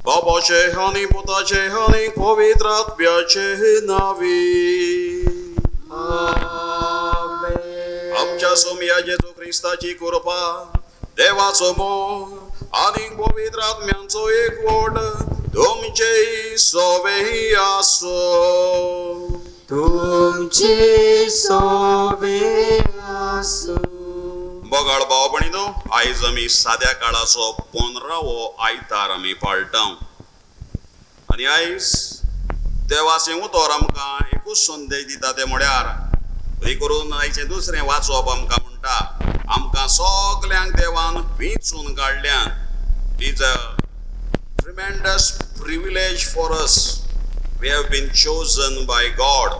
बाबाचे आणि पुताचे आणि पवित्र आत्म्याचे नावी. आमच्या सोमया जेजू ख्रिस्ताची कृपा, देवाचो मोग आणि पवित्र आत्म्यांचो एकवट तुमचे सोबे आसो. तुमचे सोबे आसो. बगाळ भाव भयणीनो, आयज आमी साद्या काळाचो 15वो आयतार आमी पाळटा. आनी आयज देवाचें उतर आमकां एकूच संदेश दिता ते म्हळ्यार खंय करून आयचें दुसरें वाचप आमकां म्हणटा आमकां सगल्यांक देवान वेंचून काडल्यान. Is a tremendous privilege for us. We have been chosen by God.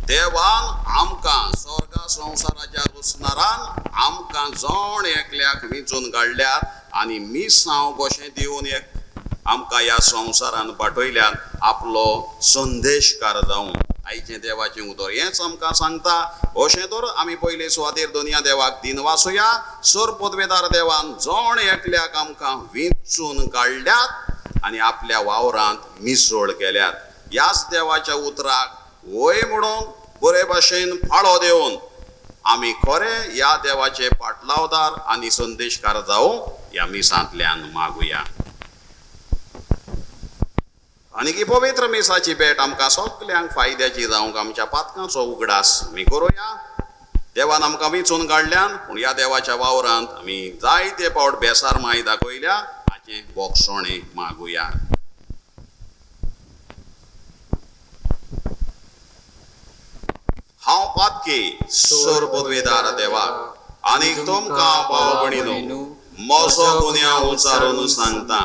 देवान आमकां स्वर्गा संवसाराच्या रुसनारान आमकां जण एकल्याक वेंचून काडल्यात आनी मिसांव कशें दिवन आमकां ह्या संवसारान पाठयल्यात आपलो संदेशकार जावन. आयचें देवाचें उतर हेंच आमकां सांगता. अशें तर आमी पयले सुवातेर दोनया देवाक दिन वाचुया. सर पदवेदार देवान जण एकल्याक आमकां वेंचून काडल्यात आनी आपल्या वावरांत मिसळ केल्यात. ह्याच देवाच्या उतराक वय म्हणून बरे भाशेन फाळो दिवन आमी खरे ह्या देवाचे पाटलावदार आनी संदेशकार जावं ह्या मिसांतल्यान मागुया. आनी की पवित्र मिसाची भेट आमकां सगल्यांक फायद्याची जावंक आमच्या पातकांचो उगडास आमी करुया. देवान आमकां वेंचून काडल्यान पूण ह्या देवाच्या वावरांत आमी जायते फावट बेसार माय दाखयल्या हाचें बोगसोणें मागुया. हांव पातकी सर पदवेदार देवाक आनी तुमकां भाव भयणीनो म्हजो गुन्यांव उचारून सांगता.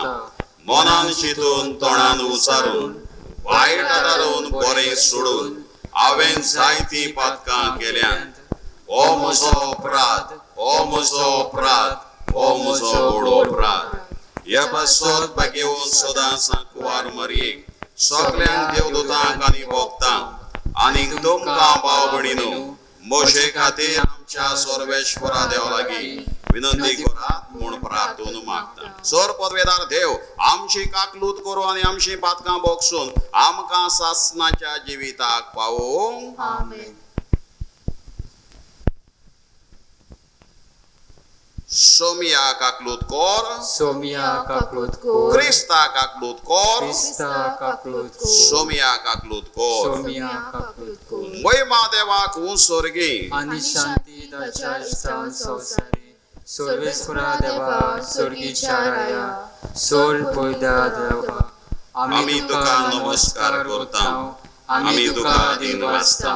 मनान चिंतून तोंडान उचारून वायट आदारून बरें सोडून हांवें जायतीं पातकां केल्यात. हो म्हजो अपराध, हो म्हजो अपराध, हो म्हजो व्हड अपराध. ह्या पासत घेवन सदांच कुवार मरयेक सगल्यांक देवदूतांक आनी भक्तांक आनी तुमकां भाव भयणीनो म्हजे खातीर आमच्या सर्वेश्वरा देवा लागीं विनंती करात म्हूण प्रार्थून मागता. सर पदवेदार देव आमची काकलूत करूं आनी आमची पातकां बोगसून आमकां सासणाच्या जिविताक पावोवंक. आमेन. सोमिया काकलूत कोर, सोमिया काकलूत कोर. क्रिस्ता काकलूत कोर, क्रिस्ता काकलूत कोर. सोमिया काकलूत कोर. सोमिया काकलूत कोर. महिमा देवाक उंसर्गी आनी शांती ताच्या इश्टांक संवसारी. सर्वेस्वरा देवा सर्गीच्या राया सोल पयदा देवा आमी तुका नमस्कार करता. आमी तुका दिन वाचता.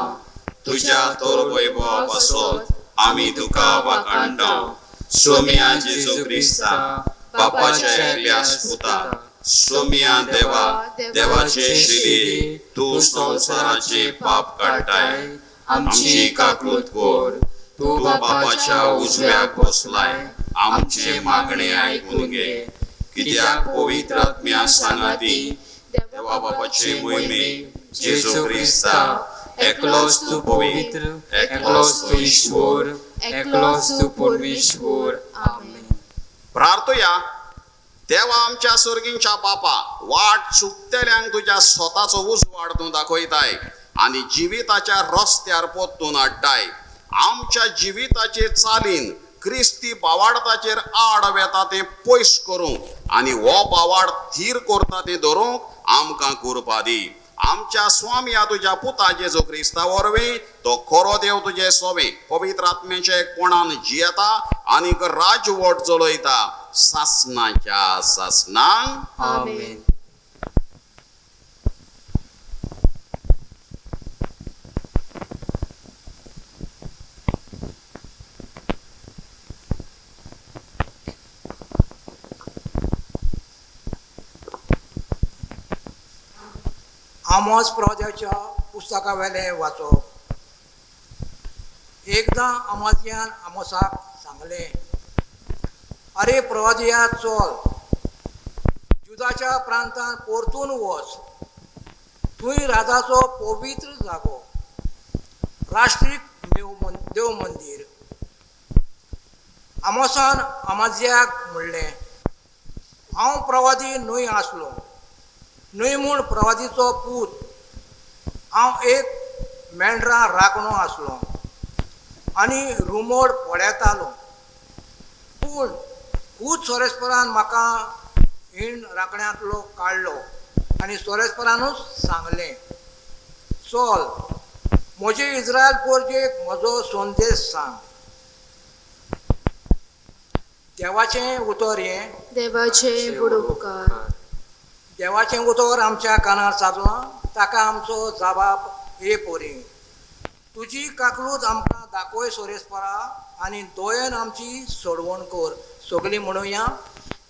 तुज्या तोर वैभवा पासत आमी तुका वाखाणटा. सोमिया जेजू क्रिस्ता बापाच्या एकल्या पुता. सोमिया देवा देवाचे शिरी तू संसाराचे पाप काडटाय. आमची काकलूत कोर. तू बापाच्या उजव्याक बसलाय. आमचे मागणे आयकून घे. कित्याक पवित्र आत्म्या सांगाती देवा बापाचे मोहिमे जेजू क्रिस्ता एकलोच तू पवित्र, एकलोच तू ईश्वर, एकलोच तू परमेश्वर. आमेन. प्रार्थया. देवा आमच्या सर्गींच्या बापा वाट चुकतेल्यांक तुज्या स्वताचो उजवाड तूं दाखयताय आनी जिविताच्या रस्त्यार पोत्तून हाडटाय. आमच्या जिविताचे चालीन क्रिस्ती बावाडताचेर आड वेता तें पयस करूंक आनी हो बावाड थीर करता तें धरूंक आमकां कृपा दी. आमच्या स्वामिया तुज्या पुता जेजू क्रिस्ता वरवीं तो खरो देव तुजे सोबे पवित्र आत्म्याचे कोणान जियेता आनीक राजवट चलयता सासणाच्या सासणांक. आमेन. आमोस प्रवाद्याच्या पुस्तका वेले वाचप. एकदां आमाजियान आमोसाक सांगलें, अरे प्रवादिया चल, जुदाच्या प्रांतांत परतून वच. थंय राजाचो पवित्र जागो, राष्ट्रीय देव मंदिर. आमोसान आमाजियाक म्हणलें, हांव प्रवादी न्हय आसलो, न्हय म्हूण प्रवादीचो पूत, हांव एक मेंढरां राखणो आसलो आनी रुमोड पळेतालो. पूण खूब सोरेस्परान म्हाका हिंड राखण्यांतलो काडलो आनी सोरेस्परानूच सांगलें, चल म्हजे इस्रायल पोरजेक म्हजो संदेश सांग. देवाचें उतर हें. देवाचे बुडोवकार. देवाचें उतर आमच्या कानार साजलां, ताका आमचो जबाब हे पोरी. तुजी काकलूत आमकां दाखय सोरेस्परा आनी दोयेन आमची सोडवण कर. सगळीं म्हणुया.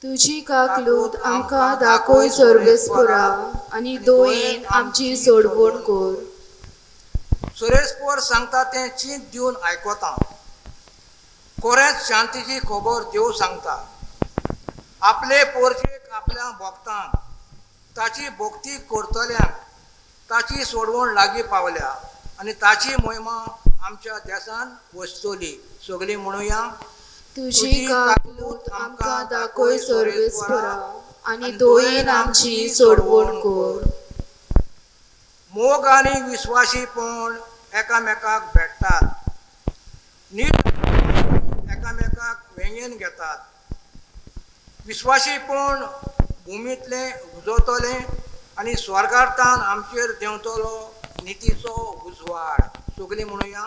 तुजी काकलूत आमकां दाखय सर्वेस्परा आनी दोयेन आमची सोडवण कर. सुरेस्पर सांगता तें चींत दिवन आयकोता. खरेंच शांतीची खबर देव सांगता. आपले पोरजेक आपल्या भोगतांक ताची भोक्ती करतल्यांक ताची सोडवण लागीं पावल्या आनी ताची महिमा आमच्या देशान वचतली. सगळीं म्हणुया. तुजी काकलूत आमकां दाखय सर्वेस्परा आनी दोयेन आमची सोडवण कर. मोग आनी विस्वासीपण एकामेकाक भेटतात. नीट एकामेकाक वेंगेन घेतात. विस्वासीपण भुमींतलें उजवतलें आनी स्वर्गार्थान आमचेर देंवतलो नितीचो उजवाड. सगळीं म्हणुया.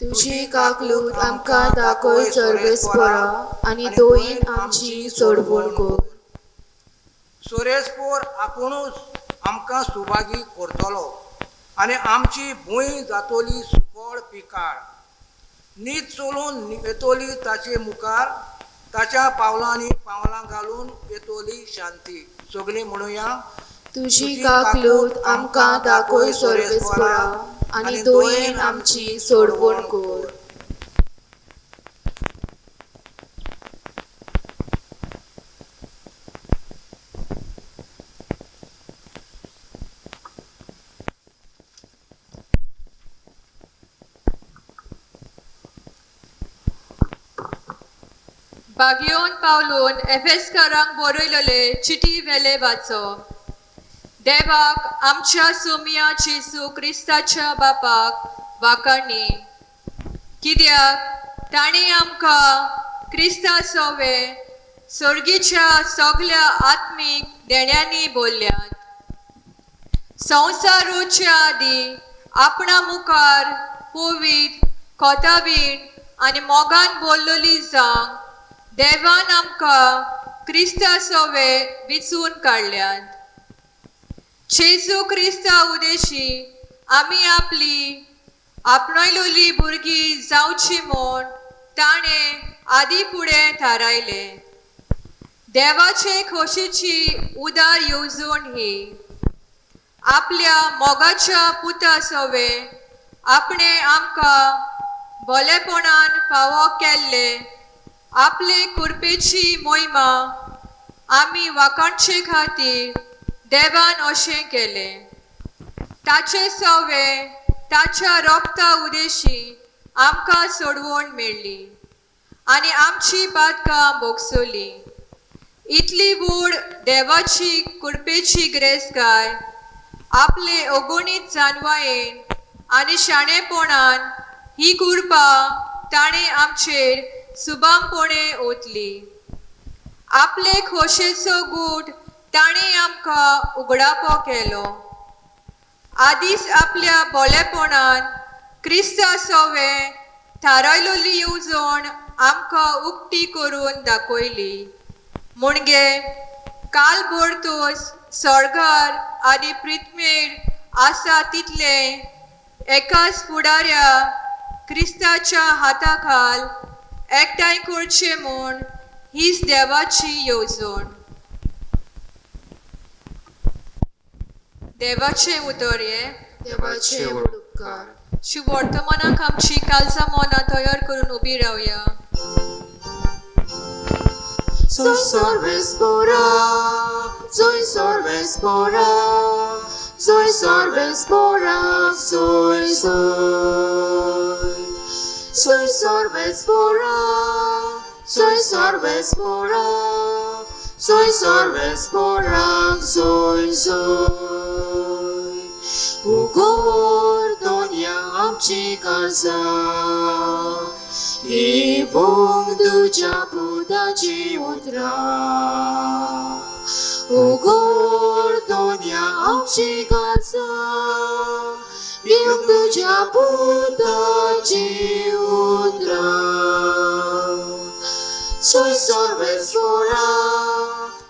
तुजी काकलूत आमकां दाखय सर्वेस्परा आनी दोयेन आमची सोडवण कर. सोरेस्पोर आपुणूच आमकां सुभागी करतलो आनी आमची भूंय जातली सुकळ पिकाळ. नीत चलून येतली ताचे मुखार, ताच्या पावलांनी पावलां घालून येतली शांती. सगळीं म्हणुया. तुजी काकलूत आमकां दाखय सर्वेस्परा आनी दोयेन आमची सोडवण कर. बागयोन पावलून एफेसकारांक बरयलेले चिटी वेले वाचप. देवाक आमच्या सोमिया जेसू क्रिस्ताच्या बापाक वाखाणणी, कित्याक ताणें आमकां क्रिस्ता सोवे सर्गीच्या सगळ्या आत्मीक देण्यांनी भरल्यात. संवसाराच्या आदी आपणा मुखार पवित्र, खोतावीण आनी मोगान बोल्लोली जावंक देवान आमकां क्रिस्ता सोवे विचून काडल्यात. जेजू क्रिस्ता उदेशी आमी आपली आपणयलोली भुरगीं जावची म्हूण ताणें आदी फुडें थारायले. देवाचे खोशेची उदार येवजण ही आपल्या मोगाच्या पुता सोवे आपणे आमकां भलेपणान फावो केल्ले आपले कृपेची मोहिमा आमी वाखाणचे खातीर देवान अशें केलें. ताचे सोवे ताच्या रोगता उदेशी आमकां सोडवण मेळ्ळी आनी आमची बादकां भोगसली. इतली व्हड देवाची कृपेची ग्रेसकाय आपले अगणीत जानवायेन आनी शाणेपणान ही कृपा ताणें आमचेर सुबामपणे ओतली. आपले खोशेचो गूट ताणें आमकां उगडापो केलो. आदींच आपल्या भोळेपणान क्रिस्ता सोवे थारायलोली येवजण आमकां उक्ती करून दाखयली. म्हणजे काल भरतोच स्वर्गार आनी पृथ्वीर आसा तितले एकाच फुडाऱ्या क्रिस्ताच्या हाताखाल एकठांय करचे म्हूण हीच देवाची येवजण. देवाचे उतर हें. देवाचे उपकार. शुभ वर्तमानाक आमची कालचा मनां तयार करून उबी रावया. Soy sorbespora, soy sorbespora, soy sorbespora, soy sorbespora, soy sorbespora, soy sorbes porak, soy. Ugordonia amchi kalsa, ibung duja budaji udra. Ugordonia amchi kalsa, ibung duja budaji udra. Soy sorbes fora,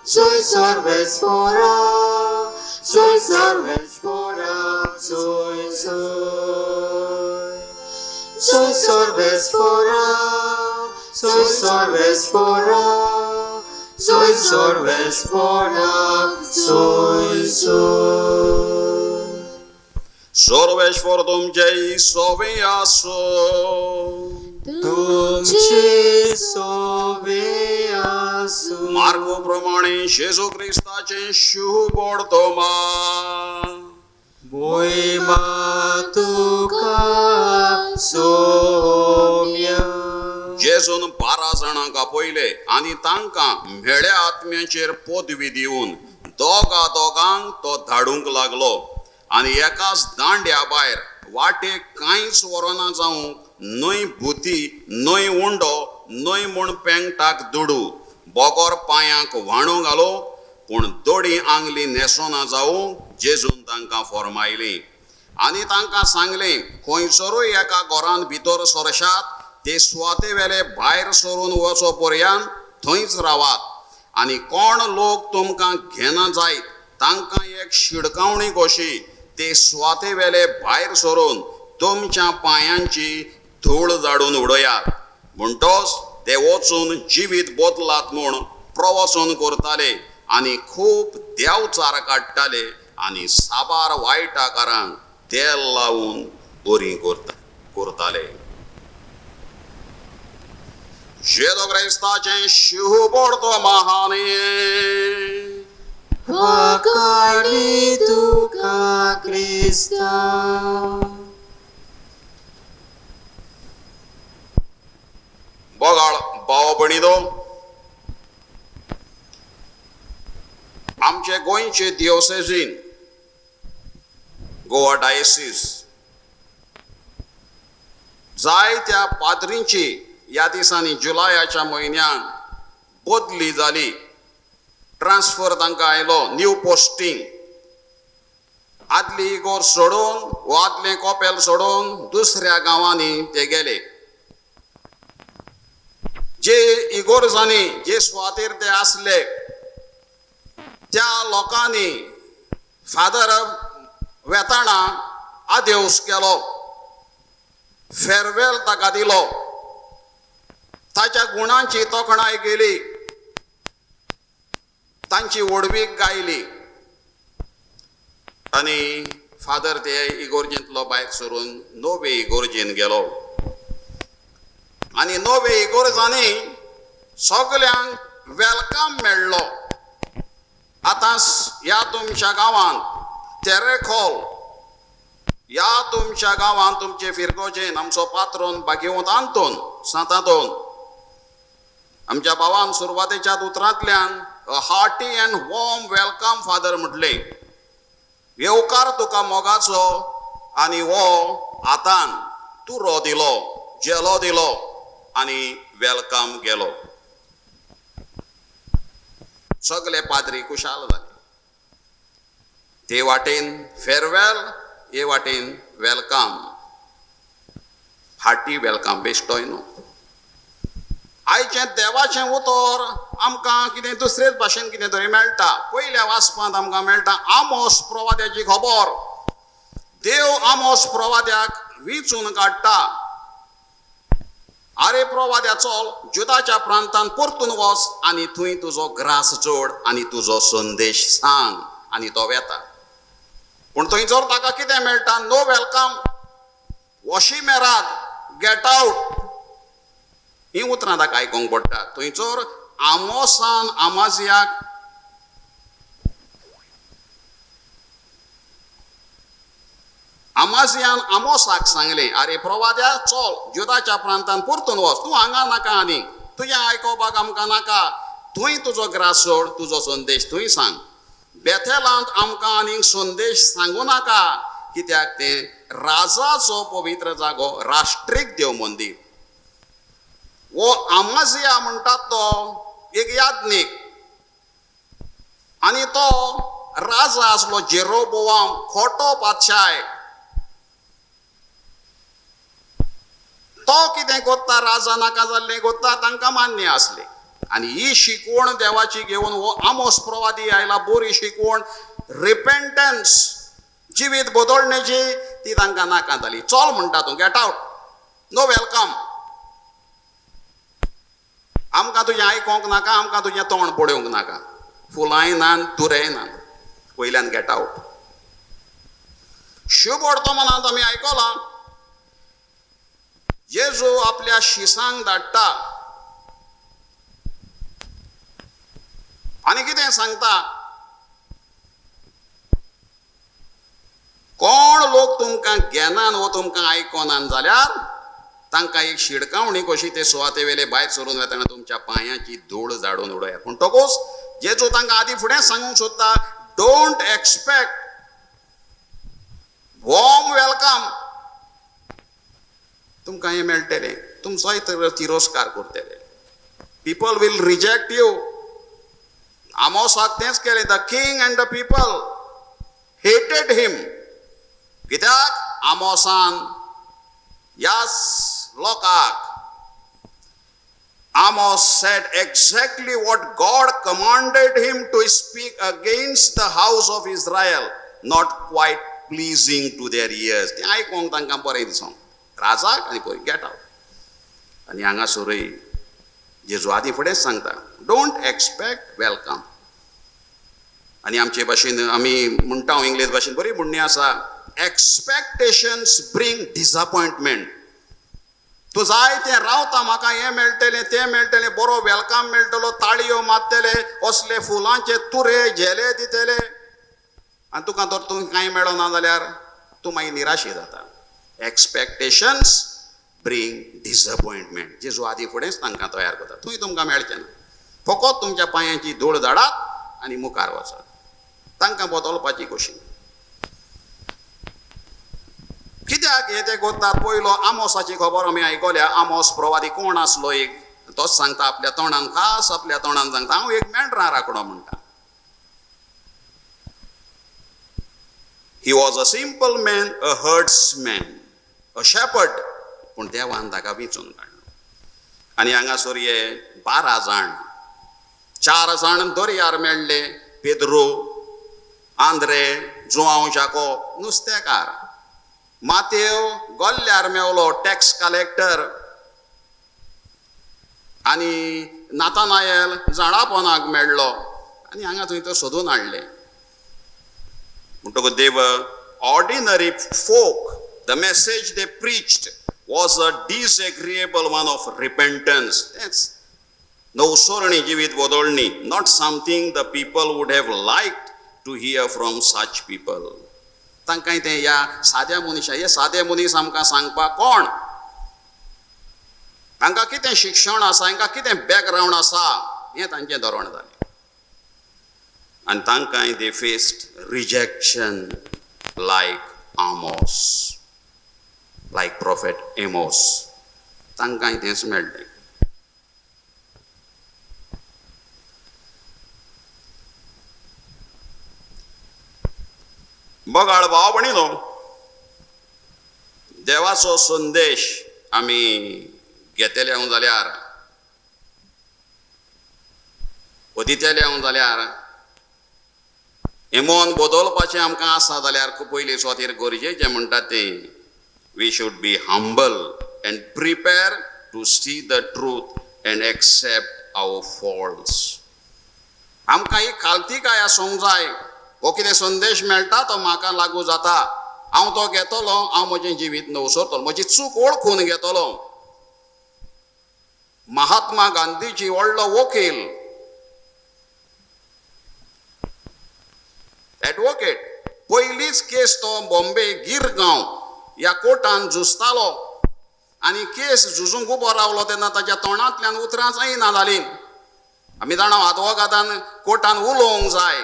soy sorbes fora, soy sorbes fora, soy. Soy sorbes fora, soy sorbes fora, soy sorbes fora, soy. Sorbeș for Dumnezei soveaso. तुमचे सोबेयासु मार्ग प्रमाणे येशू ख्रिस्ताचे शुभ वर्तमा. मोहिमा तुका सोम्या जेजून 12 जाणांका पयले आनी तांकां म्हेळ्या आत्म्याचेर पदवी दिवन दोगांक तो धाडूंक लागलो. आनी एकाच दांड्या भायर वाटेक कांयच व्हरोना जावंक न्हय भुती न्हय उंडो न्हय म्हूण पेंगटाक दुडू बोगोर पांयांक व्हाणू घालो पूण दोडी आंगली नेसोना जावंक जेजून तांकां फॉर्मायली. आनी तांकां सांगलें खंयसरूय एका घरान भितर सरशात ते सुवाते वेले भायर सरून वचो पर्यंत थंयच रावात. आनी कोण लोक तुमकां घेना जायत तांकां एक शिडकावणी कशी ते सुवाते वेले भायर सरून तुमच्या पांयांची धूळ झाडून उडयात. म्हणटोच ते वचून जिवीत बदलात म्हूण प्रवचन करताले आनी खूब देवचार काडटाले आनी साबार वायटाकारांक तेल लावून बरी करताले. जेजू क्रिस्ताचें शुभ वर्तमान महान वाकाडी तुका क्रिस्ता बोगाळ भाव भणिनो, आमचे गोंयचे दिओसेसीन गोवा डायसिस जायत्या पाद्रींची ह्या दिसांनी जुलयाच्या म्हयन्यान बदली जाली. ट्रान्सफर तांकां आयलो, न्यू पोस्टिंग. आदली इगोर सोडून वा आदलें कॉपेल सोडून दुसऱ्या गांवांनी ते गेले. जे इगोर्जांनी जे सुवातेर ते आसले त्या लोकांनी फादर वेताळा आदेवस केलो, फेरवेल ताका दिलो, ताच्या गुणांची तोखणाय केली, तांची वडवीक गायली आनी फादर ते इगोर्जेंतलो भायर सरून नवे इगोर्जेन गेलो. आनी नवे इगोर्जांनी सगल्यांक वेलकम मेळ्ळो. आतां ह्या तुमच्या गांवांत तेरेखोल, ह्या तुमच्या गांवांत तुमचे फिरगोजेन आमचो पात्रोन भाग्यवंत आंतोन सांतातोन आमच्या भावान सुरवातेच्या उतरांतल्यान hearty and warm welcome father म्हटले. येवकार तुका मोगाचो आनी हो आतां तुरो दिलो, जेलो दिलो आनी वेलकम गेलो. सगळे पाद्री कुशाल जाले. ते वाटेन फेरवेल, हे वाटेन वेलकम. हार्टी वेलकम बेश्टोय न्हू. आयचें देवाचें उतर आमकां कितें दुसरेच भाशेन कितें तरी मेळटा. पयल्या वाचपांत आमकां मेळटा आमोस प्रवाद्याची खबर. देव आमोस प्रवाद्याक विचून काडटा. आरे प्रवाद्या चल, जुदाच्या प्रांतांत परतून वच आनी थंय तुजो ग्रास जोड आनी तुजो संदेश सांग. आनी तो वेता. पूण थंयसर ताका कितें मेळटा? नो वेलकम, वॉशी मेरात, गेट आवट. ही उतरां ताका आयकोंक पडटा. थंयसर आमोसान आमाजियाक आमाजियान आमोसाक सांगलें, आरे प्रवाद्या चल, जुदाच्या प्रांतांत परतून वच. तूं हांगा नाका आनी तुजें आयकोपाक आमकां नाका. थंय तुजो ग्रास सोड, तुजो संदेश थंय सांग. बेथेलांत आमकां आनीक संदेश सांगू नाका, कित्याक तें राजाचो पवित्र जागो, राष्ट्रीक देव मंदिर. वो आमाजिया म्हणटात तो एक याज्ञीक, आनी तो राजा आसलो जेरोबोआम, खोटो पातशाय. तो कितें कोत्ता, राजा नाका जाल्लें कोत्ता, तांकां मान्य आसलें. आनी ही शिकवण देवाची घेवन हो आमोस प्रवादी आयला, बरी शिकवण, रिपेंटन्स, जिवीत बदलण्याची, ती तांकां नाका जाली. चल म्हणटा तूं, गेट आवट, नो वेलकम. आमकां तुजें आयकोंक नाका, आमकां तुजें तोंड पळोवंक नाका, फुलांय नान, तुरेय नान, वयल्यान गेट आवट. शुभ वर्तमानांत आमी आयकलां, जेजू आपल्या शिसांक धाडटा आनी कितें सांगता, कोण लोक तुमकां घेनान वो तुमकां आयकोनान जाल्यार तांकां एक शिडकावणी कशी ते सुवातेवेले भायर सरून वेतना तुमच्या पांयाची धूळ झाडून उडयात. म्हणटकूच जेजू तांकां आदी फुडें सांगूंक सोदता, डोंट एक्सपेक्ट वॉर्म वेलकम. तुमकां हें मेळटलें, तुमचोय तिरस्कार करतले, पीपल वील रिजेक्ट यू. आमोसाक तेंच केलें, the king and the people हेटेड हिम. कित्याक आमोसान ह्याच लोकाक Amos said exactly what God commanded him to speak against the house of Israel, not quite pleasing to their ears. ते आयकोंक तांकां बरें दिसोंक, राजाक आनी पळय गेट आवट. आनी हांगासरूय जेजू आदी फुडेंच सांगता, डोंट एक्सपेक्ट वेलकम. आनी आमचे भाशेन आमी म्हणटा, इंग्लीश भाशेन बरी म्हणणी आसा, एक्सपेक्टेशन्स ब्रिंग डिसअपॉयंटमेंट. तूं जाय तें रावता, म्हाका हें मेळटलें, तें मेळटलें, बरो वेलकम मेळटलो, ताळयो मारतले, असले फुलांचे तुरे झेले दितले, आनी तुका तर तूं कांय मेळना जाल्यार तूं मागीर निराशी जाता. Expectations bring disappointment. जेजू आदी फुडेंच तांकां तयार करता, थंय तुमकां मेळचें ना. फकत तुमच्या पांयाची धूळ धाडात आनी मुखार वचात. तांकां बदलपाची कशी. कित्याक हे ते कोत्तात? पयलो आमोसाची खबर आमी आयकल्या. आमोस प्रवादी कोण आसलो? एक तोच सांगता आपल्या तोंडान, खास आपल्या तोंडान सांगता, हांव एक मेंढरां राखणो म्हणटा. He was a simple man, a herdsman, a shepherd. पूण देवान ताका वेंचून काडलो. आनी हांगासर हे 12 जाण, 4 जाण दर्यार मेळ्ळे, पेद्रो, आंद्रे, जुआंव जाकोब नुस्तेकार, मातेव गल्ल्यार मेवलो, टॅक्स कलेक्टर, आनी नातानायल झाडापोनाक मेळ्ळो. आनी हांगा थंय तो सोदून हाडले. म्हणटकूच they were ordinary folk. The message they preached was a disagreeable one of repentance. That's नवसोरणी, जिवीत बदलणी. Not something the people would have liked to hear from such people. तांकां तें ह्या साद्या मनशा, हे सादे मनीस आमकां सांगपाक कोण? तांकां कितें शिक्षण आसा, तांकां कितें बॅकग्रावंड आसा, हें तांचें धोरण जालें. आनी तांकांय दे फेस्ड रिजेक्शन लायक आमोस, लायक प्रॉफेट एमोस. तांकांय तेंच मेळ्ळें. बगाळ भाव भयणीनो, देवाचो संदेश आमी घेतले जाल्यार, दितले जाल्यार, हें मन बदलपाचें आमकां आसा जाल्यार पयलीं सुवातेर गरजेचें म्हणटा तें, we should be humble and prepare to see the truth and accept our faults. आमकां ही खालतीकाय आसूंक जाय. हो कितें संदेश मेळटा तो म्हाका लागू जाता, हांव तो घेतलो, हांव म्हजें जिवीत नवसरतलो, म्हजी चूक वळखून घेतलो. महात्मा गांधीजी व्हडलो वकील, एडवोकेट. पयलीच केस तो बॉम्बे गिरगांव ह्या कोर्टान झुजतालो आनी केस झुजूंक उबो रावलो तेन्ना ताच्या तोंडांतल्यान उतरां जायना जालीं. आमी जाणा आदवोगादान कोर्टान उलोवंक जाय.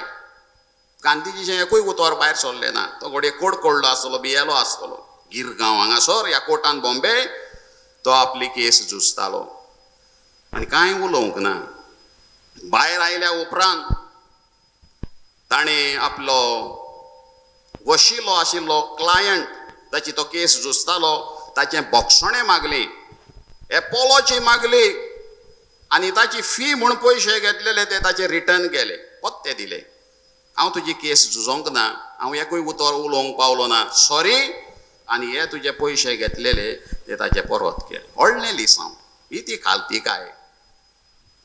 गांधीजीचें एकूय उतर भायर सरलें ना. तो घोडये कोट कोडलो आसतलो बियेलो आसतलो. गिरगांव हांगासर ह्या कोर्टान बॉम्बे तो आपली केस झुजतालो आनी कांय उलोवंक ना. भायर आयल्या उपरांत ताणें आपलो वशिलो आशिल्लो क्लायंट ताची तो केस झुजतालो ताचें भक्षणें मागलें, एपोलॉजी मागली आनी ताची फी म्हूण पयशे घेतलेले ते ताचे रिटर्न केले, पत्ते दिले. हांव तुजी केस झुजोवंक ना, हांव एकूय उतर उलोवंक पावलो ना, सॉरी, आनी हे तुजे पयशे घेतलेले ते ताचे परत केले. व्हडलें लिसांव. ही ती खालती काय.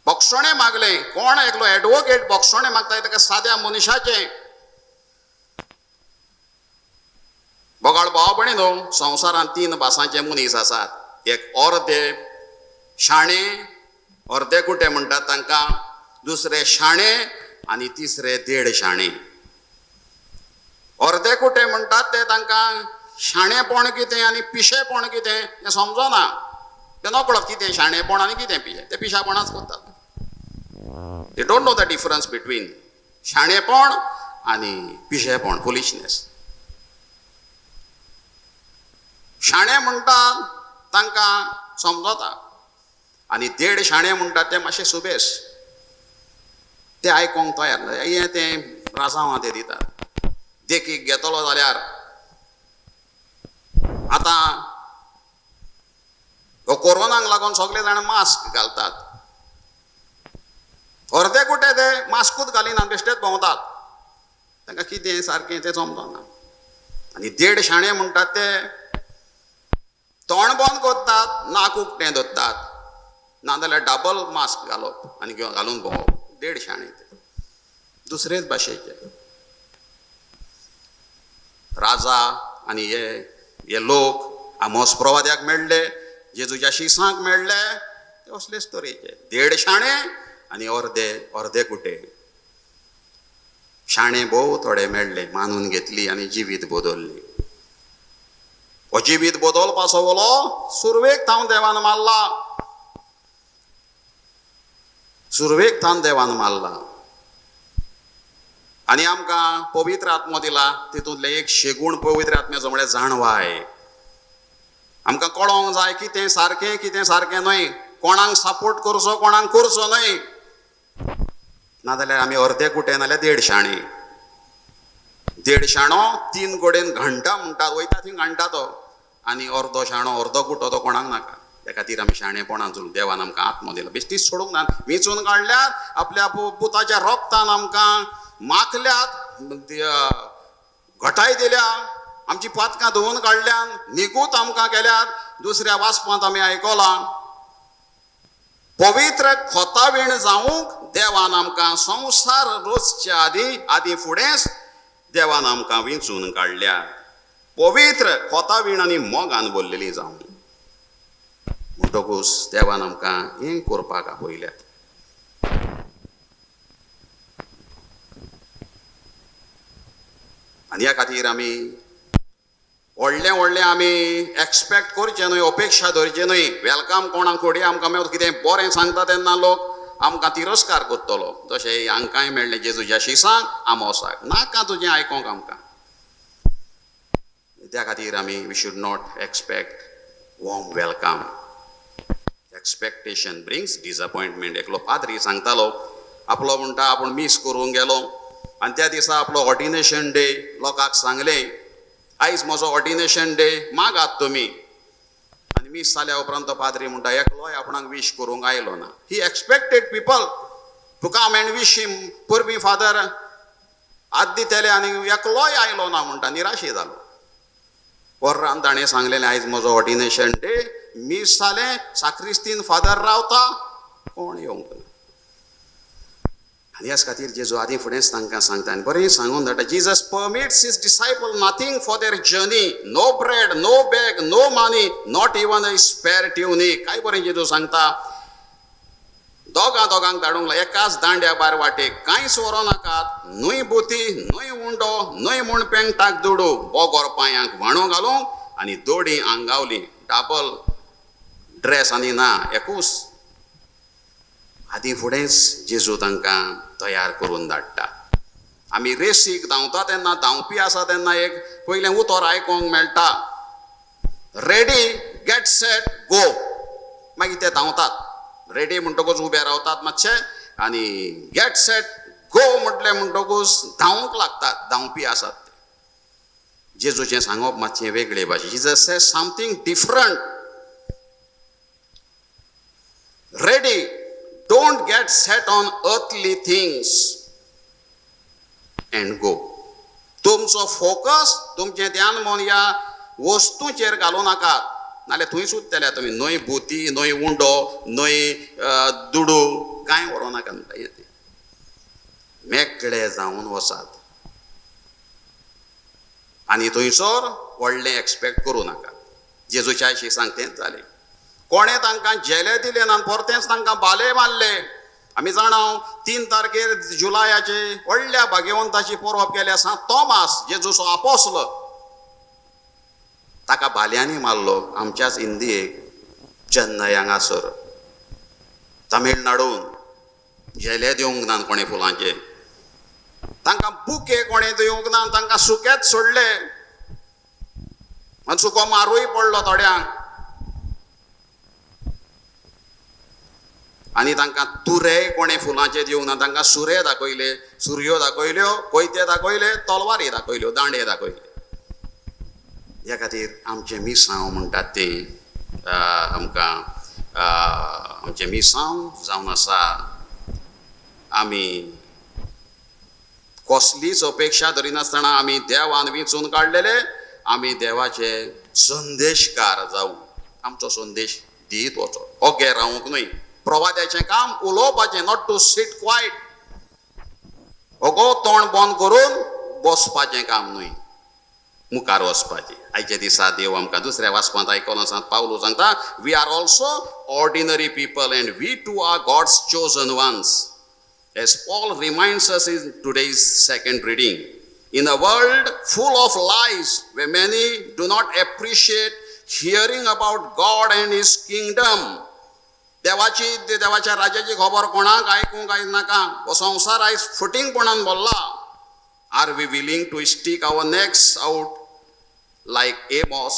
भक्षणें मागलें. कोण एकलो एडवोकेट भक्षणें मागता ताका साद्या मनशाचें. बोगाळ भाव भयणीनो, संवसारांत 3 भासांचे मनीस आसात. एक अर्दे शाणे, अर्दे कुटे म्हणटात तांकां, दुसरे शाणे आनी तिसरे देड शाणे. अर्दे कुटे म्हणटात ते तांकां शाणेपण कितें आनी पिशेपण कितें हें समजना. ते नकळत कितें शाणेपण आनी कितें पिशें. ते पिशापणाच करतात. They don't know the difference between शाणेपण आनी पिशेपण, फुलिशनेस. शाणे म्हणटात तांकां समजता आनी देड शाणे म्हणटात ते मातशे सुबेस. ते आयकोंक तयार ना. हें तें राजावां ते दितात. देखीक घेतलो जाल्यार आतां कोरोनाक लागून सगळे जाण मास्क घालतात. अर्दे कुटे ते मास्कूच घालिना बेश्टेच भोंवतात. तांकां कितें सारकें तें समजना. आनी देड शाणे म्हणटात ते तोंड बंद करतात, नाक उक्तें धरतात, नाजाल्यार डबल मास्क घालप आनी घालून भोंवप. देड शाणे ते दुसरेच भाशेचे. राजा आनी हे लोक आमोसप्रवाद्याक मेळ्ळे, जेजूच्या शिसांक मेळ्ळे, ते असलेच तरेचे. देड शाणे आनी अर्दे कुटे. शाणे भोव थोडे मेळ्ळे, मानून घेतली आनी जिवीत बदलली. हो जिवीत बदलपाचो वलो सुरवेक थावन देवान मारला. सुरवेक थावन देवान मारला आनी आमकां पवित्र आत्मो दिला. तितूंतले एक शेगूण पवित्र आत्म्याचो म्हळ्यार जाणवाय. आमकां कळोंक जाय कितें सारकें न्हय. कोणाक सपोर्ट करचो, कोणाक करचो न्हय. नाजाल्यार आमी अर्दे कुटे नाल्यार देड शाणे. देड शाणो 3 कडेन घंटा म्हणटात, वयता थंय घंटा तो. आनी अर्दो शाणो, अर्दो कुटो तो कोणाक नाका. त्या खातीर आमी शाणेपणान देवान आमकां आत्मो दिलो. बेश्टीच सोडूंक ना. वेंचून काडल्यात, आपल्या पुताच्या रोगतान आमकां माखल्यात, घटाय दिल्या, आमची पातकां धुवन काडल्यान, निगूत आमकां केल्यात. दुसऱ्या वाचपांत आमी आयकलां, पवित्र खोतावीण जावूंक देवान आमकां संवसार रचच्या आदी फुडेंच देवान आमकां वेंचून काडल्या. पवित्र खोतावीण आनी मोगान भरलेली जावं म्हणटकूच देवान आमकां हें करपाक आपयल्यात. आनी ह्या खातीर आमी व्हडलें आमी एक्सपेक्ट करचें न्हय, अपेक्षा धरचे न्हय. वेलकम कोणाक थोडी आमकां कितें बरें सांगता तेन्ना लोक आमकां तिरस्कार करतलो. जशें हांकांय मेळ्ळें जेजूच्या शिसांक, आमोसाक. नाका तुजें आयकोंक आमकां. त्या खातीर आमी we should not expect warm welcome. Expectation brings disappointment. एकलो पाद्री सांगतालो, आपलो म्हणटा आपूण मिस करूंक गेलो आनी त्या दिसा आपलो ऑर्डिनेशन डे लोकांक सांगलें, आयज म्हजो ऑर्डिनेशन डे, मागात तुमी. आनी मिस जाल्या उपरांत तो पाद्री म्हणटा, एकलोय आपणाक विश करूंक आयलो ना. He expected people to come and wish him. परबी फादर आद दितेले आनी एकलोय आयलो ना म्हणटा, निराशे जालो. वर्रान ताणें सांगलेलें, आयज म्हजो ऑर्डिनेशन डे, मिस जालें, साक्रिस्तीन फादर रावता, कोण येवंक ना. आनी ह्याच खातीर जेजू आदी फुडेंच तांकां सांगता आनी बरें सांगून धाडटा, Jesus permits his disciple nothing for their journey, no bread, no bag, no money, not even a spare tunic. काय बरें जेजू सांगता, दोगांक धाडूंक लाय, एकाच दांड्या भायर वाटेक कांयच व्हरो नाकात, न्हय बोती, न्हय उंडो, न्हय म्हूण पेंगटाक दुडू, बोगोर पांयांक व्हाणो घालूंक आनी दोडी आंगावली. डबल ड्रेस आनी ना, एकूच. आदी फुडेंच जेजू तांकां तयार करून धाडटा. आमी रेसीक धांवता तेन्ना धांवपी आसा तेन्ना एक पयलें उतर आयकोंक मेळटा, रेडी गेट सेट गो. मागीर ते धांवतात. रेडी म्हणटकूच उबे रावतात मातशे आनी गेट सेट गो म्हटलें म्हणटकूच धांवूंक लागतात. धांवपी आसात ते. जेजूचें सांगप मातशें वेगळे भाशेन. Jesus says something different. Ready, don't get set on earthly things and go. तुमचो फोकस, तुमचें ध्यान मन ह्या वस्तूंचेर घालूं नाकात. नाल्यार थंय सुद्दां तुमी न्हय भोवती, न्हय उंडो, न्हय दुडू कांय व्हरों नाका. मेकळे जावन वचात आनी थंयसर व्हडलें एक्सपेक्ट करूं नाका. जेजूच्या आयशी सांगतेंच जालें. कोणें तांकां जेले दिले ना, परतेंच तांकां बाले मारले. आमी जाणाव 3 तारखेर जुलायाचे व्हडल्या भाग्यवंताची परब केल्या सा तोमास, जेजूचो आपोसल, ताका भाल्यांनी मारलो. आमच्याच इंडियेक चेन्नय हांगासर तामिळनाडून जेले दिवंक ना कोणें फुलांचे. तांकां बुके कोणें दिवंक ना, तांकां सुकेच सोडले आनी सुको मारूय पडलो थोड्यांक. आनी तांकां तुरे कोणें फुलांचे दिवंक ना, तांकां सुरे दाखयले, सुरयो दाखयल्यो, कोयते दाखयले, तलवारी दाखयल्यो, दांडे दाखयले. ह्या खातीर आमचें मिसांव म्हणटात तें आमकां आमचें मिसांव जावन आसा. आमी कसलीच अपेक्षा धरिनासतना आमी देवान वेंचून काडलेले. आमी देवाचे संदेशकार जावं. आमचो संदेश दीत वचो, ओगे रावूंक न्हय. प्रवाद्याचें काम उलोवपाचें, नॉट टू सीट क्वायट. ओगो तोंड बंद करून बसपाचें काम न्हय, मुखार वचपाचें. आयच्या दिसा देव आमकां दुसऱ्या वाचपांत आयकून आसा. पावलो सांगता, we are also ordinary people and we too are God's chosen ones. As Paul reminds us in today's second reading, in a world full of lies, where many do not appreciate hearing about God and His kingdom, देवाच्या राज्याची खबर कोणाक आयकूंक आयज नाका. हो संवसार आयज फटींगपणान भरला. Are we willing to stick our necks out like Amos?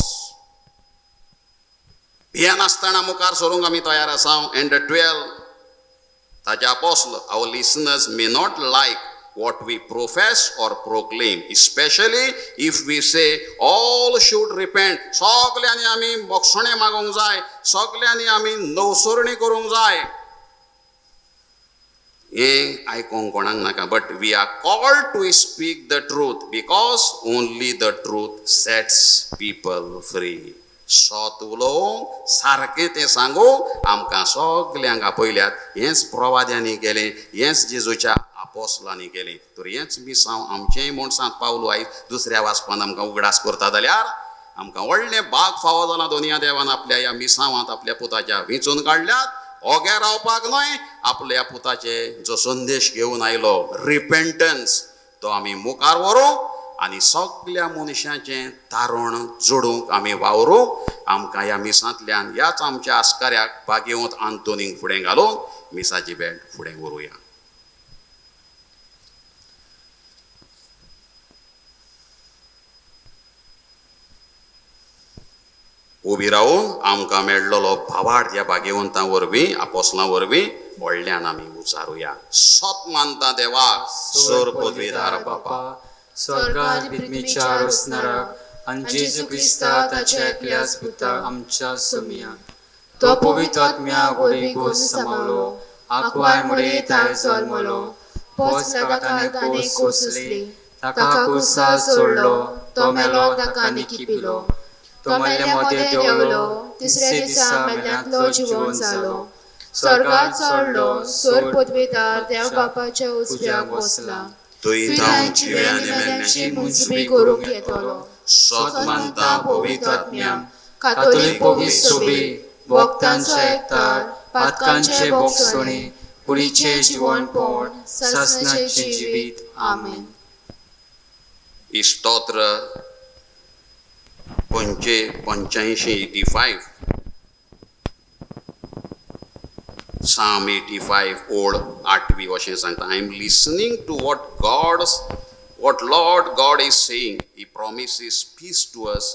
भियेन आसतना मुखार सरूंक आमी तयार आसा. एंड द 12 ताचे अपोस्ल, our listeners may not like what we profess or proclaim, especially if we say all should repent. सगल्यांनी आमी मोक्षणे मागोंक जाय, सगल्यांनी आमी नवसरणी करूंक जाय. हें आयकोंक कोणाक नाका. But we are called to speak the truth because only the truth sets people free. सत उलोवंक, सारकें तें सांगूंक आमकां सगल्यांक आपयल्यात. हेंच प्रवाद्यांनी केलें, हेंच जेजूच्या आपोस्लांनी केलें. तर हेंच मिसांव आमचेंय म्हूण सांत पावलो आयज दुसऱ्या वाचपान आमकां उगडास करता जाल्यार आमकां व्हडलें भाग फावो जाला. दोनया देवान आपल्या ह्या मिसांवांत आपल्या पुताच्या वेंचून काडल्यात. ओगे रावपाक न्हय, आपल्या पुताचे जो संदेश घेवन आयलो रिपेंटन्स, तो आमी मुखार व्हरूंक आनी सगल्या मनशाचें तारण जोडूंक आमी वावरूंक. आमकां ह्या मिसांतल्यान ह्याच आमच्या आस्काऱ्याक भाग्यवंत आंतोनीक फुडें घालून मिसाची भेट फुडें व्हरुया. उबी रावून आमकां मेळ्ळलो भावार्थ ह्या भाग्यवंतां वरवीं, आपोसलां वरवीं व्हडल्यान आमी उचारुया. सत मानता देवाक, सोर पदवीदार बापा, स्वर्गात बित्मीच्या रोसनाराक आनी जेजू क्रिस्ता ताच्या एकल्याच पुताक आमच्या सुमिया. तो पवित्र आत्म्या गोडी घोस सामावलो, आकवाय मुळे ताय जल्मलो, पोच लगाताने ताने कोसले, ताका कुसा सोडलो, तो मेलो ताका निकिपिलो, तो मेल्ल्यामध्ये देवलो, तिसऱ्या दिसा मेल्ल्यांतलो जिवंत जालो, स्वर्गात चडलो, सोर पदवीदार देव बापाच्या उजव्याक बसला, थंय जावन जिवे आनी मेल्ल्यांची मुजबी करूंक येतलो. सत मानता पवित्र आत्म्या, कातोलीक पवित्र सोबी, भक्तांचो एकठार, पातकांचे भोगसणे, कुडीचे जिवणपण, सासणाचे जिवीत. आमेन. स्तोत्र 85 85. Psalm 85 ओड 8वी अशें सांगता, I am listening to what Lord God is saying. He promises peace to us,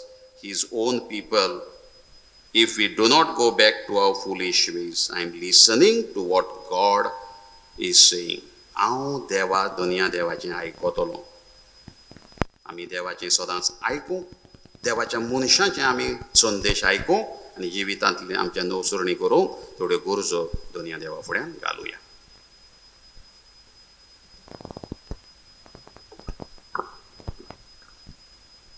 his own people, if we do not go back to our foolish ways. I am listening to what God is saying. हांव देवा दुनिया देवाचें आयकतलो. आमी देवाचें सदांच आयकूं, देवाच्या मनशांचे आमी संदेश आयकूं आनी जिवितांतले आमच्या नवसुरणी करूंक थोड्यो गरजो दुनिया देवा फुड्यान घालुया.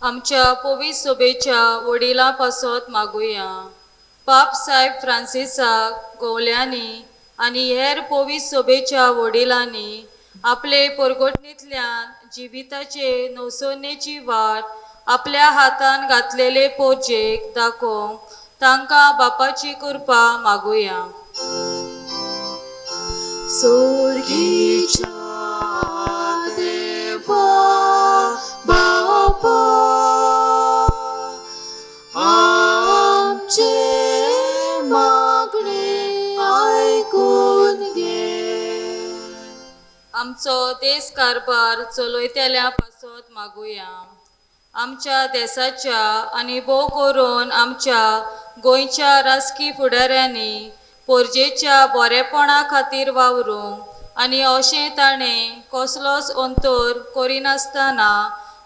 आमच्या पवित्र सभेच्या वडिलां पासत मागुया. पाप साहेब फ्रांसिसाक गोवल्यांनी आनी हेर पवित्र सभेच्या वडिलांनी आपले परगोटणेंतल्यान जिविताचे नवसरणेची वाट आपल्या हातान घातलेले पोरजेक दाखोवंक तांकां बापाची कृपा मागुया. सोर्गीच्या देवा बापा, आमचे मागणे आयकून घे. आमचो देश कारभार चलयतल्या पासत मागुया. आमच्या देशाच्या आनी भोव करून आमच्या गोंयच्या राजकी फुडाऱ्यांनी पोरजेच्या बरेपणा खातीर वावरूंक आनी अशें ताणें कसलोच अंतर करिनासतना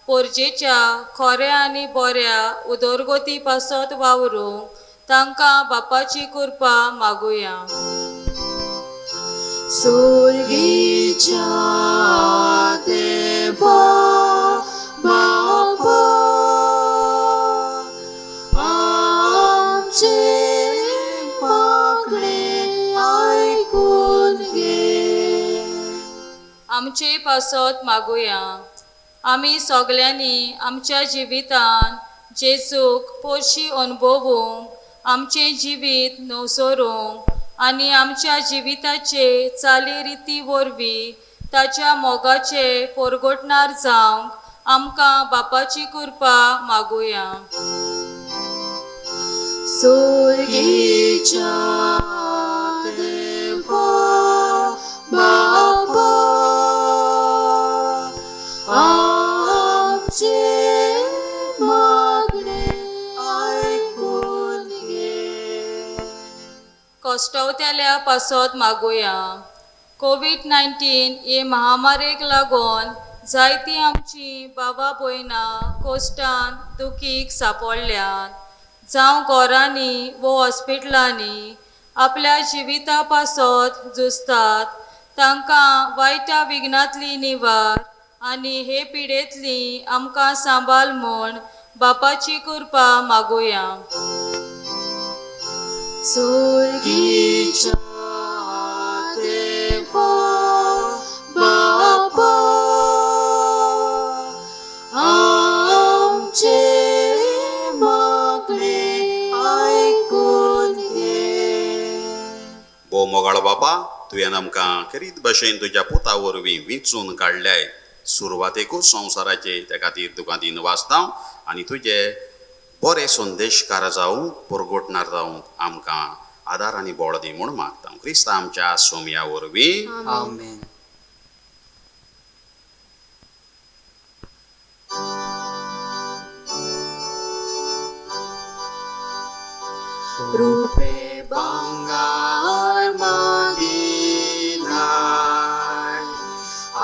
पोरजेच्या खऱ्या आनी बऱ्या उदरगती पासत वावरूंक तांकां बापाची कृपा मागुया. सोर्गीच्या देवा बापा, आमचे मागणे आयकून घे. आमचे पासत मागुया. आमी सगल्यांनी आमच्या जिवितान जेजूक पोरशी अनुभवूंक, आमचें जिवीत नवसरूंक आनी आमच्या जिविताचे चाली रिती वरवीं ताच्या मोगाचे परगोटणार जावंक आमकां बापाची कृपा मागुया. सोर्गीच्या देवा बापा, आमचे मागणे आयकून घे. कश्टावतेल्या पासत मागुया. कोविड-19 हे महामारेक लागून जायतीं आमचीं भावां भयणां कोश्टान दुखीक सांपडल्यात. जावं घरांनी वो हॉस्पिटलांनी आपल्या जिविता पासत झुजतात, तांकां वायट्या विघ्नांतली निवार आनी हे पिडेंतली आमकां सांबाळ म्हूण बापाची कृपा मागुया. सोर्गीच्या देवा बापा, आमचे मागणे आयकून घे. भोव मोगाळ बापा, तुवें आमकां खरीत भशेन तुज्या पुता वरवीं विंचून काडल्याय. सुरवातेकूच संवसाराचे त्या खातीर तुका दिन वाचता आनी तुजे बरे संदेशकार जावंक परगोटणार जावंक आमकां आदार आनी बळ दी म्हूण मागता. क्रिस्ता आमच्या सोम्या वरवीं आमेन. रूपे बंगार मागिनाय,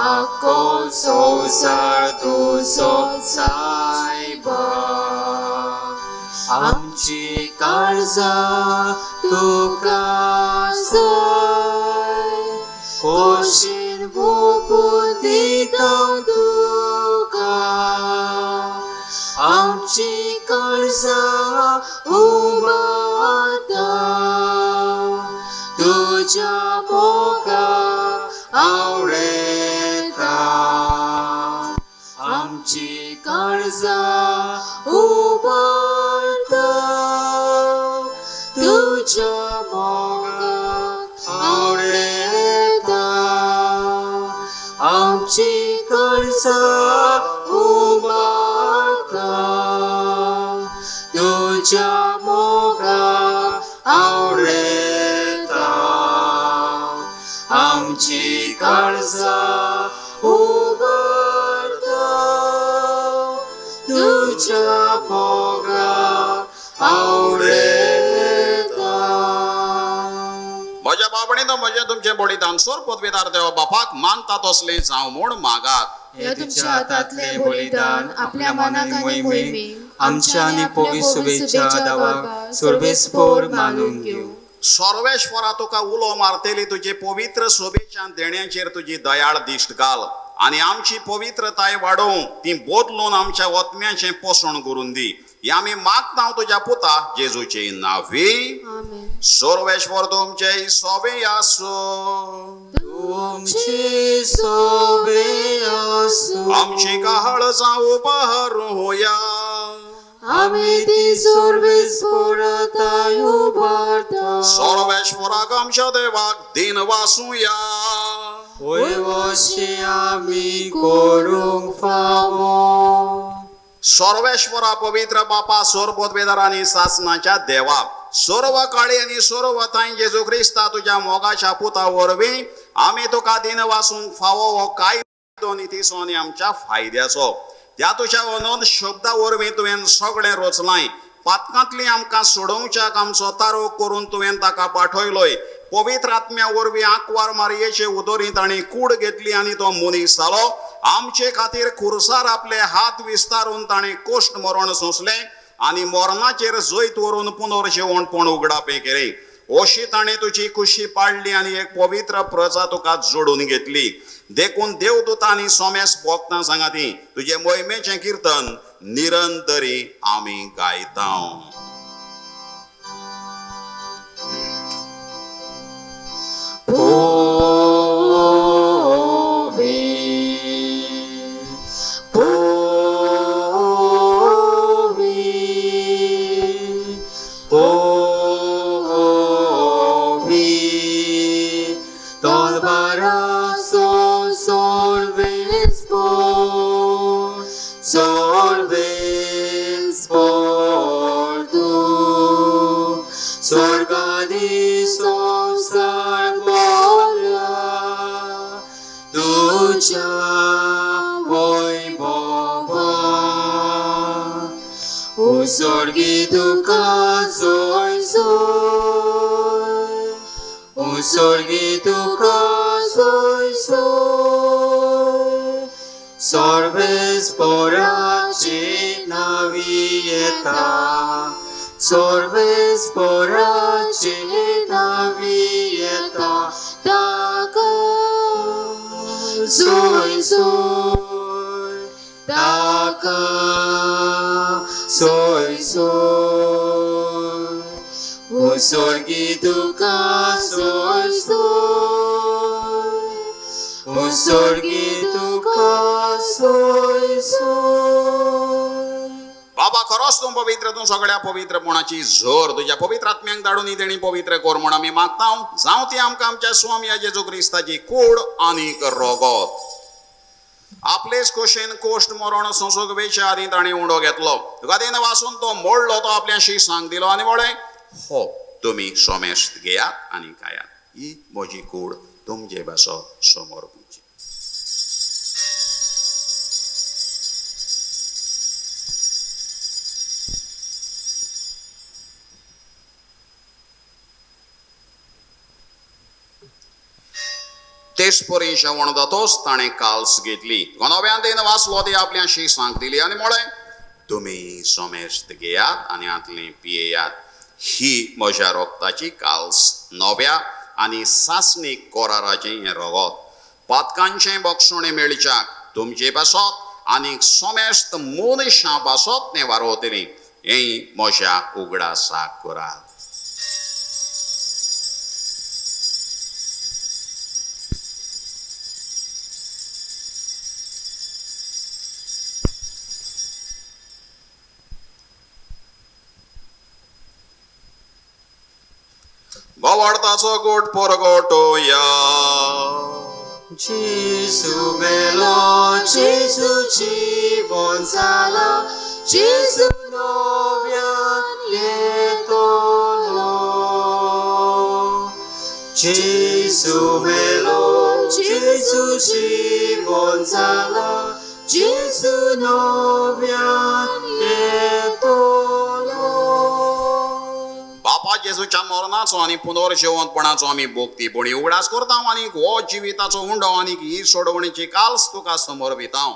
आको संसार तुजो सायबा. आमची काळजां तुका जाय, खोशेन भोगून दिता तुका. आमची काळजां उबारता, तुज्या मोगाक आवडटा. आमची काळजां उबारता, तुज्या मोगाक आवडटा. आमची काळजां उबारता, तुज्या मोगाक आवडटा. आमची काळजा उगडता तुझ्या भोगाक आवडेता. म्हज्या बाबणीनो म्हजें तुमचें बलिदान सोर पदवीदार देवा बापाक मानता तसलें जावं म्हूण मागात. हे तुमच्या हातांतले बलिदान आपल्या मनाक आनी मोहिमेक आमच्या आनी पोवी शुभेच्छा दावाक सर्वेस्पोर मानून घेवं. सर्वेश्वरा तुका उलो मारतेली तुजे पवित्र सोबेच्या देण्याचेर तुजी दयाळ दिश्ट घाल आनी आमची पवित्रताय वाडोवं ती बदलून आमच्या वतम्याचें पोसण करून दी. हे आमी मागता तुज्या पुता जेजूचे नांवी. आमेन. सर्वेश्वर तुमचे सोबे आसूं. तुमची सोबे आसूं. आमची काळजां उबारूया. आमी ती सर्वेस्पोराताय उबारता. सर्वेश्वराक आमच्या देवाक दिन वासूया. वयवशी आमी करूंक फावो. सर्वेश्वरा पवित्र बापा सोर पदवेदार आनी सासनाच्या देवा सर्व काळी आनी सर्व थंय जेजू क्रिस्ता तुज्या मोगाच्या पुता वरवीं आमी तुका दिन वासूंक फावो हो काय नितीचो आनी आमच्या फायद्याचो. त्या तुज्या अनंत शब्दा वरवीं तुवें सगळें रचलाय. पातकांतली आमकां सोडोवच्याक आमचो तारो करून तुवें ताका पाठयलोय. पवित्र आत्म्या वरवीं आंकवार मारयेचे उदोरी ताणें कूड घेतली आनी तो मनीस जालो. आमचे खातीर खुर्सार आपले हात विस्तारून ताणें कोश्ट मरण सोंसलें आनी मरणाचेर जैत व्हरून पुनर्जेवणपण उगडापे केलें. अशी ताणें तुजी खुशी पाडली आनी एक पवित्र प्रजा तुका जोडून घेतली. देखून देवदूतां आनी सोमेस भोगतां सांगाती तुजे मोहिमेचें किर्तन निरंतरी आमी गायता. Usorgi tuka soy soy, usorgi tuka soy soy, sorves poraci navieta, sorves poraci navieta, taka soy soy, taka soy soy, usorgi tuka soy soy, usorgi tuka soy soy. बाबा खरोच तूं पवित्र, तूं सगळ्या पवित्रपणाची झर तुज्या पवित्र आत्म्यांक धाडून ही देणी पवित्र कर म्हूण आमी मागता. जावं ती आमकां आमच्या स्वामी जेजू क्रिस्ताची कूड आनीक रगत. आपलेच खोशेन कोश्ट मरण सोंसूंक वेचे आदी ताणें उंडो घेतलो. तुका दिन वासून तो मोडलो, तो आपल्याशी सांग दिलो आनी म्हळें हो तुमी सोमेश घेयात आनी खायात. ही म्हजी कूड तुमचे बसत समोर पुंजी. तेच परी जेवण जातोच ताणें काल्स घेतली. नव्यान दिन वाचलो ती आपल्याशी सांग दिली आनी म्हळें तुमी सोमेश घेयात आनी हातलें पियेयात. ही म्हज्या रोगताची काल्स, नव्या आनी सासणीक कोराराचें हें रगत. पातकांचें बक्षणें मेळच्याक तुमचे बसत आनी सोमेस्त मनशां बसत तें वारोतलीं. हें म्हज्या उगडासाक करात. गोवाडताचो गोट परगटोया. Gesù bello, Gesù জীবন সালা, Gesù novian lietolo. Gesù bello, 예수시 본살라 예수 노비안 예토로 बापा जेजूच्या मरणाचो आणि पुनर्जीवनपणाचो आमी भोगतीपणी उगडास करता आनी हो जिविताचो उंडो आनी ही सोडवणीची काल्स तुका समोर भितांव.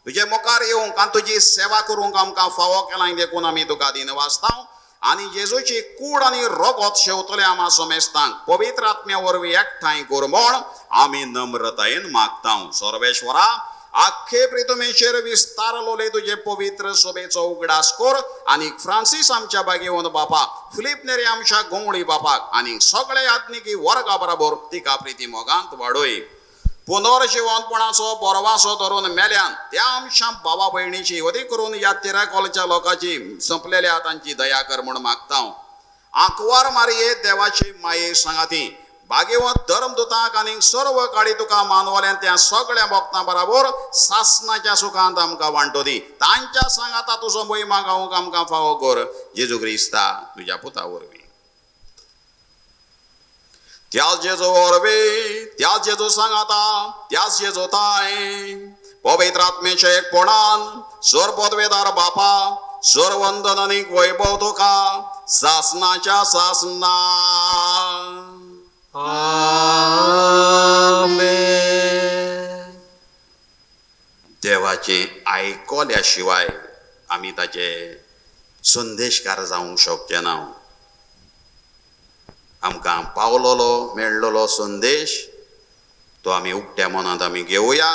तुजे मुखार येवंक आनी तुजी सेवा करूंक आमकां फावो केला देखून आमी तुका दिन वाचतांव. आनी जेजूची कूड आनी रगत शेवतले आमा समेस्तांक पवित्र आत्म्या वरवीं एकठांय कर म्हण आमी नम्रतायेन मागतांव. सर्वेश्वरा, आख्खे प्रितमेचेर विस्तारलोले तुजे पवित्र सभेचो उगडास कर आनी फ्रांसीस आमच्या बागेवन बापा, फिलीप नेरे आमच्या गोंगळी बापाक आनी सगळे आत्मिकी वर्गा बरोबर तिका प्रिती मोगांत वाडय. पुनर्जीवनपणाचो बोरवासो धरून मेल्यान त्या आमच्या भावा भयणीची वदी करून ह्या तिराकोलच्या लोकांची संपलेल्या तांची दया कर म्हूण मागतांव. आंकवार मारये देवाची माये सांगाती बागेवंत धर्मदुतांक आनी सर्व काळी तुका मानवल्यान त्या सगळ्या भक्तां बरोबर सासणाच्या सुखांत आमकां वांटो दी. तांच्या सांगाता तुजो महिमा गावूंक आमकां फावो कर. जेजू क्रिस्ता तुज्या पुता वरवीं. त्याच जेजू वरवीं, त्याच जेजू सांगाता, त्याच जेजू ताय पवित्र आत्मेच्या एकपणान सर्वपदवेदार बापा, सर्ववंदन आनी वैभव तुका सासणाच्या सासना. आमेन. देवाचे आयकल्या शिवाय आमी ताचे संदेशकार जावंक शकचे ना. आमकां पावलोलो मेळ्ळोलो संदेश तो आमी उक्त्या मनांत आमी घेवया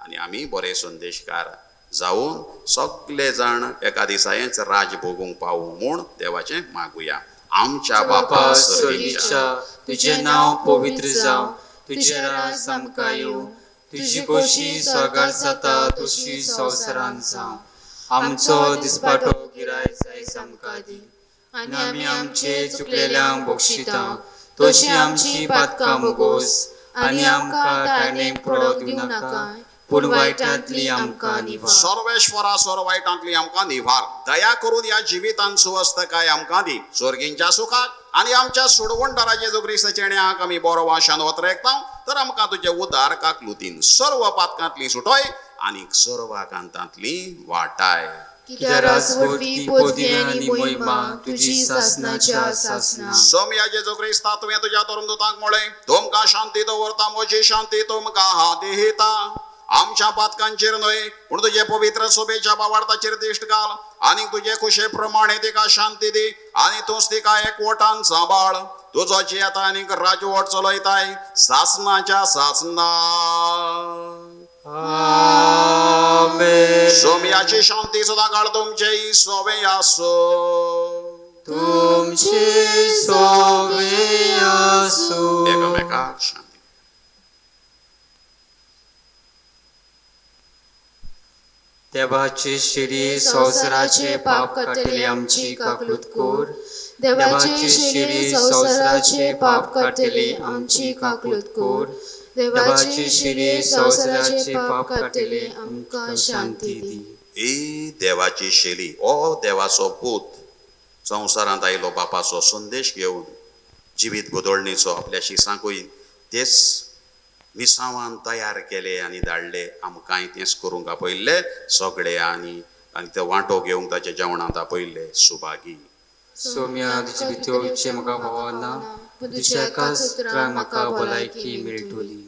आनी आमी बरे संदेशकार जावन सगळे जाण एका दिसा हेंच राज भोगूंक पावूं म्हूण देवाचें मागुया. आमच्या बापा स्वर्गीच्या तुझे नाव पवित्र जावं, तुझे राज आमकां येवं, तुजी खोशी स्वर्गार जाता तशी संवसारांत जावं. आमचो दिसपाटो गिराय जायज आमकां दी आनी आमी आमचे चुकलेल्यांक बक्षिता तशी आमची पातकां मोगोस आनी आमकां टायणेक पडोवंक दिवं नाका पूण वायटांतली आमकां निवार. सर्वेश्वरा सर्व वायटांतली आमकां निवार. दया करून ह्या जिवितांत सुवस्थकाय आमकां दी. स्वर्गींच्या सुखाक आनी आमच्या सोडवणदारा जेजू क्रिस्ताच्या नेण्याक आमी बरो वाशान वतरेकतां तर आमकां तुजे उद्धारकाक लुतीन सर्व पातकांतली सुटोय आनी सर्व आकांतांतली वाटाय. कित्याक राजवटी पोदी आनी महिमा तुजी सासनाच्या सासना. सोम्या जेजू क्रिस्ता तुवें तुज्या धर्मदूतांक म्हळें तुमकां शांती दवरता, म्हजी शांती तुमकां हांव दिता. आमच्या पातकांचेर न्हय पूण तुजे पवित्र सभेच्या बावार्थाचेर दिश्ट घाल आनी तुजे खुशे प्रमाणे तिका शांती दी आनी तूंच तिका एकवटान सांबाळ. तुजो जियेता आनीक राजवट चलयताय सासनाच्या सासना. आमेन. सोम्याची शांती सदां काळ तुमचे सोबे आसो. तुमचे सोबे आसूं. एकामेकाक शांती. देवाचे शिरी संवसाराचे पाप काडटली आमची काकलूत कोर. देवाचे शिरी संवसाराचे पाप काडटली आमची काकलूत कोर. देवाचे शिरी संवसाराचे पाप काडटली आमकां शांती दी. ही देवाची शेली हो देवाचो पूत संवसारांत आयलो बापाचो संदेश घेवन जिवीत बदलणेचो आपल्याशी सांगूय तेच मिसांवान तयार केले आनी धाडले. आमकांय तेंच करूंक आपयल्ले सगळे आनी ते वांटो घेवंक ताचे जेवणांत आपयल्ले. सुभागी सोम्या तुजे भितरचे म्हाका भावना तुज्या एकाच उतरां म्हाका भलायकी मेळटली.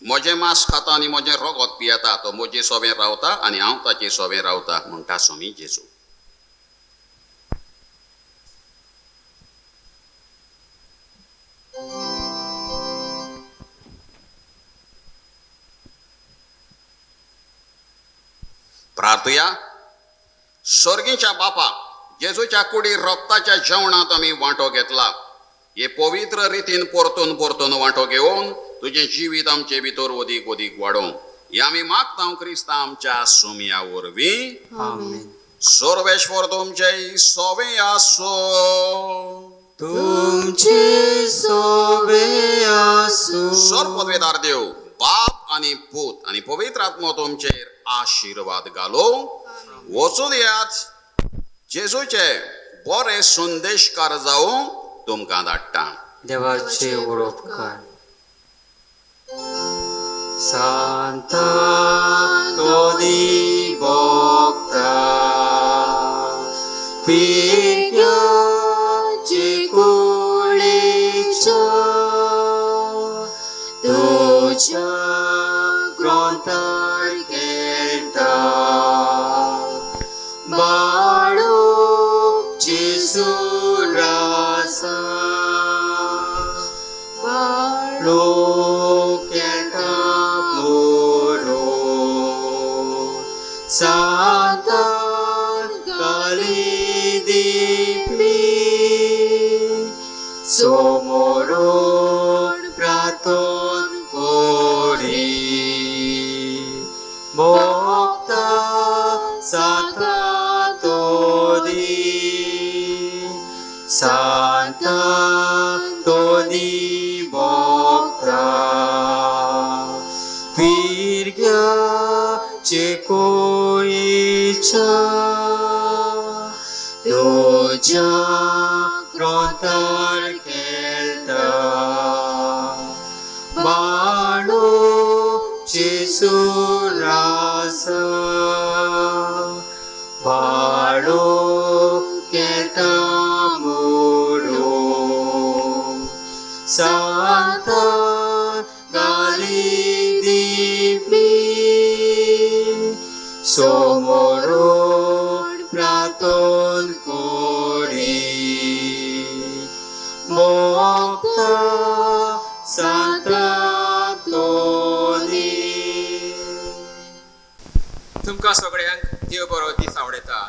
म्हजें मांस खाता आनी म्हजें रगत पियेता तो म्हजे सोबें रावता आनी हांव ताचे सोबें रावता म्हणटा स्वामी जेजू. प्रार्थया. स्वर्गीच्या बापा, जेजूच्या कुडी रक्ताच्या जेवणात आमी वांटो घेतला. हे पवित्र रितीन परतून परतून वांटो घेवन तुजें जिवीत आमचे भितर ओदीक ओदीक वाडोवं हे आमी मागता क्रिस्ता आमच्या सोमया वरवीं. आमेन. सर्वेश्वर तुमचें सोबें आसूं. तुमचे सोबे आसूं. सर्वपदवेदार देव बाप आनी पूत आनी पवित्र आत्मो तुमचेर आशिर्वाद घालो. वचून येयात. जेजूचे बरे संदेशकार जावं तुमकां धाडटा. देवाचे उपकार. Santa Tony Bokta Figya Chikulicha Tuja Grantar Kelta Balu Jesu Rasa Balu Satan kalidipi somoron praton kori bokta sata todi santa todi bokta virga Cekuicha Tuja Grontar Kelta Balu Jesu Rasa Balu Kelta Muru Santa Galidipi Somoron praton kori Mokta Santa Toni. तुमकां सगळ्यांक देव बरो दीस आवडटा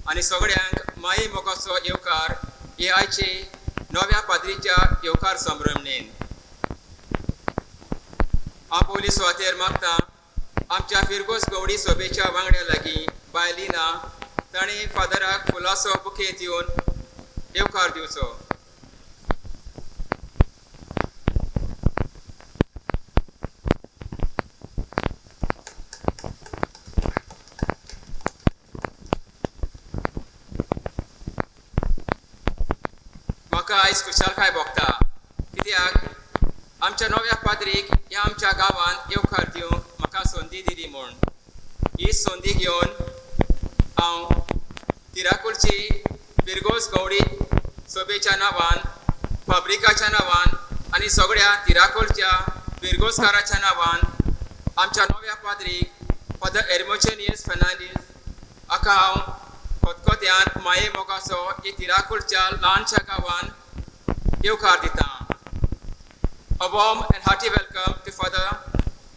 आनी सगळ्यांक माई मोगाचो येवकार हे आयचे नव्या पाद्रीच्या येवकार संभ्रमणेन हांव पयली सुवातेर मागता आमच्या फिरगोस गवडी सोबेच्या वांगड्या लागीं बायलिना ताणें फादराक फुलांचो बुके दिवन येवकार दिवचो. म्हाका आयज खुशालकाय भोगता कित्याक आमच्या नव्या पाद्रीक ह्या आमच्या गांवांत येवकार दिवंक म्हाका संदी दिली म्हूण. ही संदी घेवन हांव तिराकुलची फिरगोस गवडी सोबेच्या नांवान फाब्रिकाच्या नांवान आनी सगळ्या तिराकोलच्या फिरगोसकाराच्या नांवान आमच्या नव्या पाद्रीक फादर एर्मोचेनियस फेर्नांडीस हाका हांव खतखत्यान माये मोगाचो ही तिराकोलच्या ल्हानशा गांवान येवकार दिता. A warm and hearty welcome to Father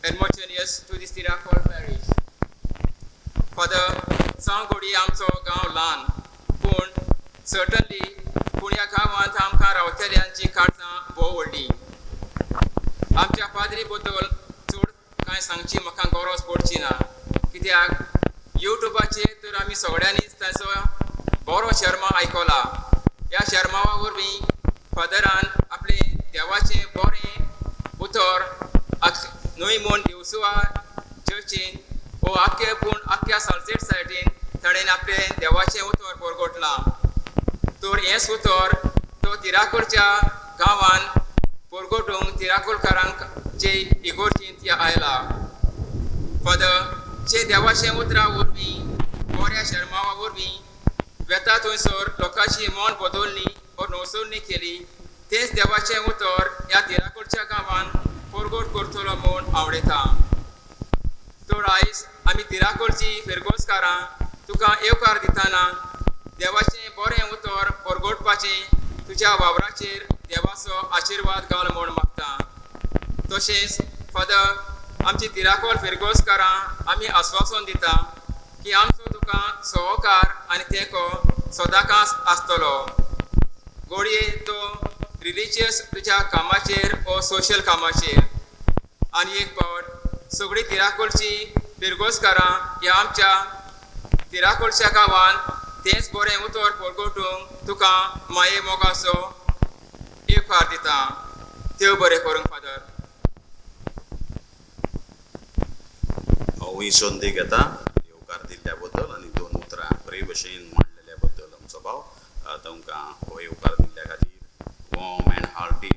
Hermogenius to this Tirakol parish. Father, Sangodi आमचो गांव ल्हान पूण certainly पुण्या गांवांत आमकां रावतल्यांची काळजां भोव व्हडली. आमच्या पाद्री बद्दल चड कांय सांगची म्हाका गरज पडची ना कित्याक युट्यूबाचेर तर आमी सगळ्यांनीच ताचो बरो शर्मा आयकला. ह्या शर्मावा वरवीं फादरान आपले देवाचें बरें उतर न्हय म्हूण दिवसुआ चर्चीन वो आख्खे पूण आख्ख्या सालसेट सायटीन ताणें आपलें देवाचें उतर परगोटलां. तर हेंच उतर तो तिराकोलच्या गांवान परगोटूंक तिराकोलकारांक जे इगोर्जींत आयला. फादर चे देवाचें उतरा वरवीं बऱ्या शर्मावा वरवीं वेता थंयसर लोकांची मन बदलली वा नवसोलणी केली. तेच देवाचें उतर ह्या तिराकोलच्या गांवान परगोट करतलो म्हूण आवडटा. तर आयज आमी तिराकोलची फेरगोसकारां तुका येवकार दितना देवाचें बरें उतर परगोटपाचें तुज्या वावराचेर देवाचो आशिर्वाद घाल म्हूण मागता. तशेंच फादर आमची तिराकोल फेरगोसकारां आमी आस्वासन दिता की आमचो तुका सहकार आनी तेंको सदांच आसतलो. घडये तो रिलिजियस तुज्या कामाचेर वा सोशल कामाचेर. आनी एक फावट सगळीं तिराकोलची फेरगोसकारां ह्या आमच्या तिराकोलच्या गांवांत तेंच बरें उतर परगोटूंक तुका माये मोगाचो येवकार दिता. देव बरें करूंक फादर. हांवूय संदी घेता येवकार दिल्ल्या बद्दल आनी 2 उतरां बरे भशेन मांडलेल्या बद्दल आमचो भाव तुमकां हो येवकार दिल्ल्या खातीर वॉर्म एंड हार्टी